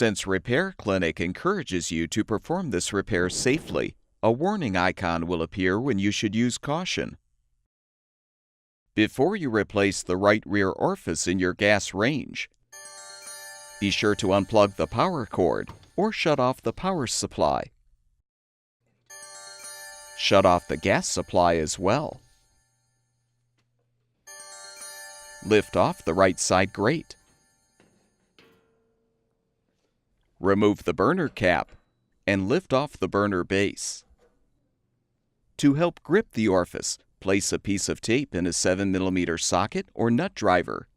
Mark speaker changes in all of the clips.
Speaker 1: Since Repair Clinic encourages you to perform this repair safely, a warning icon will appear when you should use caution. Before you replace the right rear orifice in your gas range, be sure to unplug the power cord or shut off the power supply. Shut off the gas supply as well. Lift off the right side grate. Remove the burner cap and lift off the burner base. To help grip the orifice, place a piece of tape in a 7mm socket or nut driver.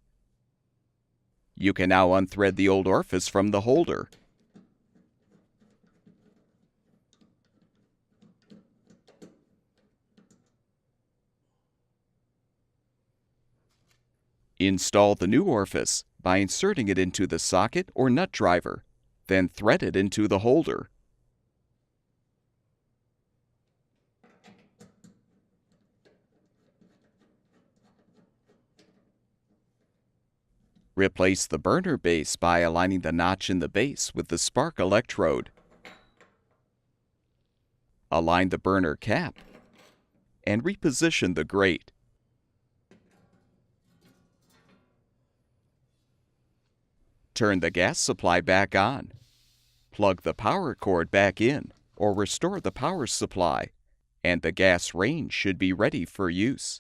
Speaker 1: You can now unthread the old orifice from the holder. Install the new orifice by inserting it into the socket or nut driver, then thread it into the holder. Replace the burner base by aligning the notch in the base with the spark electrode. Align the burner cap and reposition the grate. Turn the gas supply back on. Plug the power cord back in or restore the power supply, and the gas range should be ready for use.